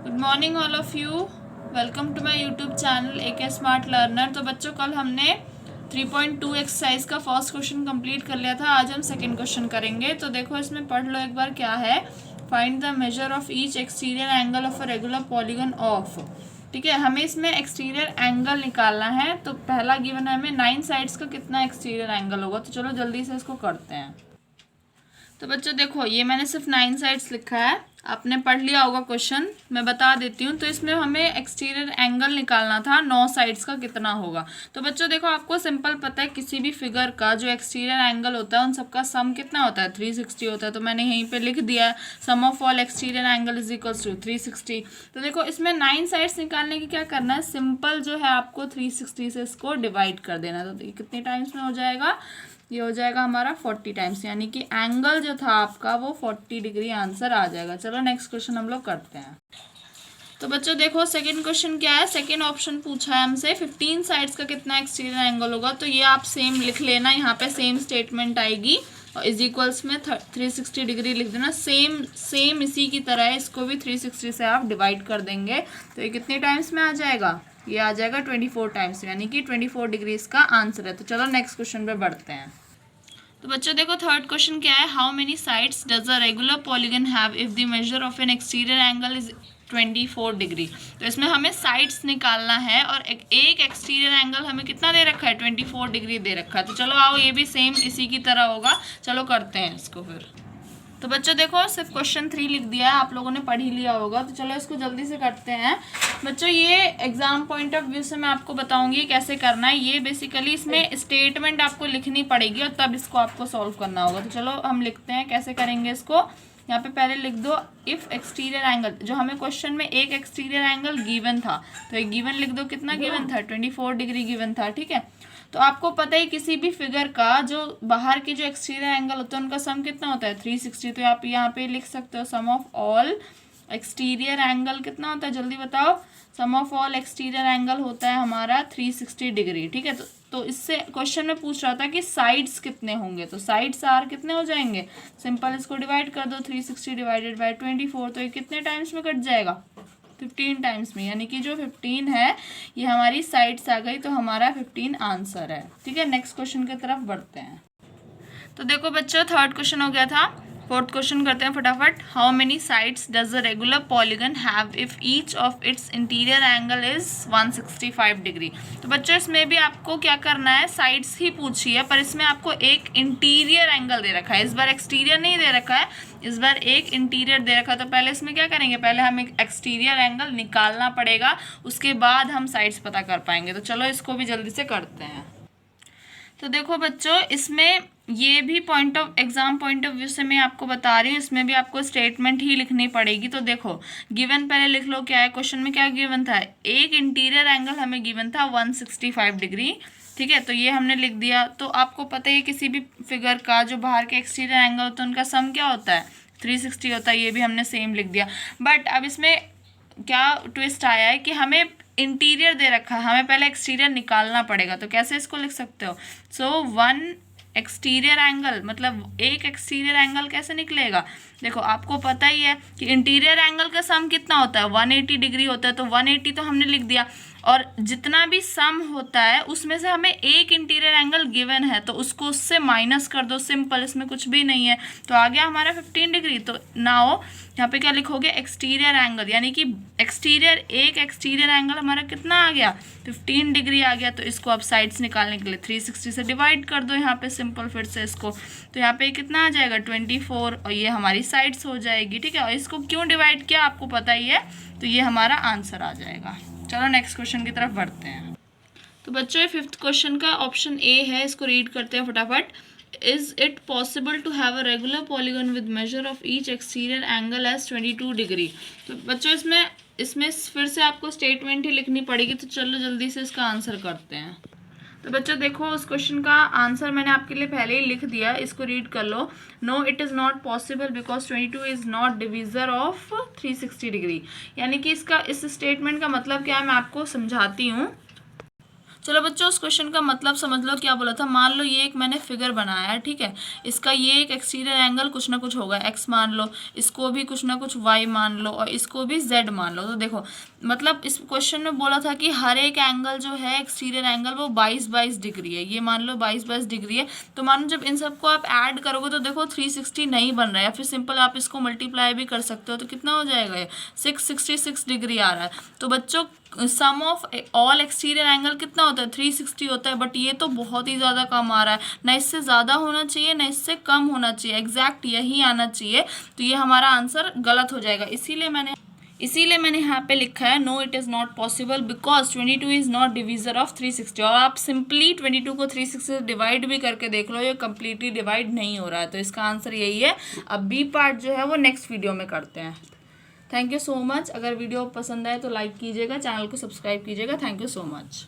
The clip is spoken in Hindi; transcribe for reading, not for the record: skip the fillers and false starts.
Good morning all of you. Welcome to my YouTube channel AK smart learner. तो बच्चों कल हमने 3.2 एक्सरसाइज का फर्स्ट क्वेश्चन कंप्लीट कर लिया था। आज हम सेकंड क्वेश्चन करेंगे। तो देखो इसमें पढ़ लो एक बार क्या है। Find the major of each exterior angle of a regular polygon of. ठीक है, हमें इसमें एक्सटीरियर एंगल निकालना है। तो पहला गिवन है हमें 9 साइड्स का कितना एक्सटीरियर एंगल होगा। तो चलो जल्दी से इसको करते हैं। तो बच्चों देखो ये मैंने सिर्फ 9 साइड्स लिखा है, आपने पढ़ लिया होगा क्वेश्चन, मैं बता देती हूँ। तो इसमें हमें एक्सटीरियर एंगल निकालना था 9 साइड्स का कितना होगा। तो बच्चों देखो आपको सिंपल पता है किसी भी फिगर का जो एक्सटीरियर एंगल होता है उन सबका सम कितना होता है, 360 होता है। तो मैंने यहीं पे लिख दिया है sum of all exterior angle is equals to 360। तो देखो इसमें 9 साइड्स निकालने की क्या करना है, सिंपल जो है आपको 360 से इसको डिवाइड कर देना। तो कितने टाइम्स में हो जाएगा, ये हो जाएगा हमारा 40 टाइम्स, यानी कि एंगल जो था आपका वो 40 डिग्री आंसर आ जाएगा। चलो नेक्स्ट क्वेश्चन हम लोग करते हैं। तो बच्चों देखो सेकंड क्वेश्चन क्या है, सेकंड ऑप्शन पूछा है हमसे 15 साइड्स का कितना एक्सटीरियर एंगल होगा। तो ये आप सेम लिख लेना, यहाँ पे सेम स्टेटमेंट आएगी और इज इक्वल्स में 360 डिग्री लिख देना। सेम इसी की तरह है, इसको भी 360 से आप डिवाइड कर देंगे। तो ये कितने टाइम्स में आ जाएगा, ये आ जाएगा 24 टाइम्स, यानी कि 24 डिग्री इसका आंसर है। तो चलो नेक्स्ट क्वेश्चन पे बढ़ते हैं। तो बच्चों देखो थर्ड क्वेश्चन क्या है, how many sides does a regular polygon have if the measure of N exterior angle is 24 degree. तो इसमें हमें साइड्स निकालना है और एक एक्सटीरियर एंगल हमें कितना दे रखा है, 24 डिग्री दे रखा है। तो चलो आओ ये भी सेम इसी की तरह होगा, चलो करते हैं इसको फिर। तो बच्चों देखो सिर्फ क्वेश्चन 3 लिख दिया है, आप लोगों ने पढ़ ही लिया होगा। तो चलो इसको जल्दी से करते हैं। बच्चों ये एग्जाम पॉइंट ऑफ व्यू से मैं आपको बताऊंगी कैसे करना है। ये बेसिकली इसमें स्टेटमेंट आपको लिखनी पड़ेगी और तब इसको आपको सॉल्व करना होगा। तो चलो हम लिखते हैं कैसे करेंगे इसको। यहाँ पे पहले लिख दो इफ एक्सटीरियर एंगल, जो हमें क्वेश्चन में एक एक्सटीरियर एंगल गिवन था, तो एक गिवन लिख दो, कितना गिवन था, 24 डिग्री गिवन था। ठीक है, तो आपको पता है किसी भी फिगर का जो बाहर के जो एक्सटीरियर एंगल होता है उनका सम कितना होता है, 360। तो आप यहाँ पे लिख सकते हो सम ऑफ ऑल एक्सटीरियर एंगल कितना होता है, जल्दी बताओ। सम ऑफ ऑल एक्सटीरियर एंगल होता है हमारा 360 डिग्री। ठीक है, तो इससे क्वेश्चन में पूछ रहा था कि साइड्स कितने होंगे। तो साइड्स आर कितने हो जाएंगे, सिंपल इसको डिवाइड कर दो, 360 डिवाइडेड बाई 24। तो ये कितने टाइम्स में कट जाएगा, 15 टाइम्स में, यानी कि जो 15 है ये हमारी साइड्स आ गई। तो हमारा 15 आंसर है। ठीक है, नेक्स्ट क्वेश्चन की तरफ बढ़ते हैं। तो देखो बच्चों थर्ड क्वेश्चन हो गया था, फोर्थ क्वेश्चन करते हैं फटाफट। How many sides does a regular polygon have if each of its interior angle is 165 degree. तो बच्चों इसमें भी आपको क्या करना है, साइड्स ही पूछी है पर इसमें आपको एक इंटीरियर एंगल दे रखा है। इस बार एक्सटीरियर नहीं दे रखा है, इस बार एक इंटीरियर दे रखा है। तो पहले इसमें क्या करेंगे, पहले हमें एक्सटीरियर एंगल निकालना पड़ेगा, उसके बाद हम साइड्स पता कर पाएंगे। तो चलो इसको भी जल्दी से करते हैं। तो देखो बच्चों इसमें ये भी एग्जाम पॉइंट ऑफ व्यू से मैं आपको बता रही हूँ, इसमें भी आपको स्टेटमेंट ही लिखनी पड़ेगी। तो देखो गिवन पहले लिख लो, क्या है क्वेश्चन में, क्या गिवन था, एक इंटीरियर एंगल हमें गिवन था 165 डिग्री। ठीक है, तो ये हमने लिख दिया। तो आपको पता है किसी भी फिगर का जो बाहर के एक्सटीरियर एंगल होता है उनका सम क्या होता है, 360 होता है। ये भी हमने सेम लिख दिया। बट अब इसमें क्या ट्विस्ट आया है कि हमें इंटीरियर दे रखा है, हमें पहले एक्सटीरियर निकालना पड़ेगा। तो कैसे इसको लिख सकते हो, सो वन एक्सटीरियर एंगल, मतलब एक एक्सटीरियर एंगल कैसे निकलेगा। देखो आपको पता ही है कि इंटीरियर एंगल का सम कितना होता है, 180 डिग्री होता है। तो 180 तो हमने लिख दिया, और जितना भी सम होता है उसमें से हमें एक इंटीरियर एंगल गिवन है तो उसको उससे माइनस कर दो, सिंपल, इसमें कुछ भी नहीं है। तो आ गया हमारा 15 डिग्री। तो नाउ यहाँ पे क्या लिखोगे, एक्सटीरियर एंगल, यानी कि एक एक्सटीरियर एंगल हमारा कितना आ गया, 15 डिग्री आ गया। तो इसको अब साइड्स निकालने के लिए 360 से डिवाइड कर दो यहाँ पे, सिंपल फिर से इसको। तो यहाँ पे कितना आ जाएगा, 24, और ये हमारी साइड्स हो जाएगी। ठीक है, और इसको क्यों डिवाइड किया आपको पता ही है, तो ये हमारा आंसर आ जाएगा। चलो नेक्स्ट क्वेश्चन की तरफ बढ़ते हैं। तो बच्चों ये फिफ्थ क्वेश्चन का ऑप्शन ए है, इसको रीड करते हैं फटाफट। Is it possible to have a regular polygon with measure of each exterior angle as 22 degree. तो बच्चों इसमें फिर से आपको स्टेटमेंट ही लिखनी पड़ेगी। तो चलो जल्दी से इसका आंसर करते हैं। तो बच्चों देखो उस क्वेश्चन का आंसर मैंने आपके लिए पहले ही लिख दिया, इसको रीड कर लो। No it is not possible because 22 is not divisor of 360 degree. यानी कि इस स्टेटमेंट का मतलब क्या है, मैं आपको समझाती हूँ। चलो बच्चों उस क्वेश्चन का मतलब समझ लो क्या बोला था। मान लो ये एक मैंने फिगर बनाया है, ठीक है, इसका ये एक एक्सटीरियर एंगल कुछ ना कुछ होगा, एक्स मान लो, इसको भी कुछ ना कुछ वाई मान लो, और इसको भी जेड मान लो। तो देखो मतलब इस क्वेश्चन में बोला था कि हर एक एंगल जो है एक्सटीरियर एंगल वो 22 डिग्री है, ये मान लो 22 डिग्री है। तो मानो जब इन सबको आप ऐड करोगे तो देखो 360 नहीं बन रहा है, फिर सिंपल आप इसको मल्टीप्लाई भी कर सकते हो, तो कितना हो जाएगा ये 666 डिग्री आ रहा है। तो बच्चों सम ऑफ ऑल एक्सटीरियर एंगल कितना होता है 360 होता है, बट ये तो बहुत ही ज़्यादा कम आ रहा है, ना इससे ज़्यादा होना चाहिए ना इससे कम होना चाहिए, एग्जैक्ट यही आना चाहिए। तो ये हमारा आंसर गलत हो जाएगा। इसीलिए मैंने यहाँ पे लिखा है no it is not possible because 22 is not divisor of 360। और आप सिंपली 22 को 360 से डिवाइड भी करके देख लो, ये कम्प्लीटली डिवाइड नहीं हो रहा है, तो इसका आंसर यही है। अब बी पार्ट जो है वो नेक्स्ट वीडियो में करते हैं। Thank you so much. अगर वीडियो पसंद आए तो लाइक कीजिएगा, चैनल को सब्सक्राइब कीजिएगा। Thank you so much.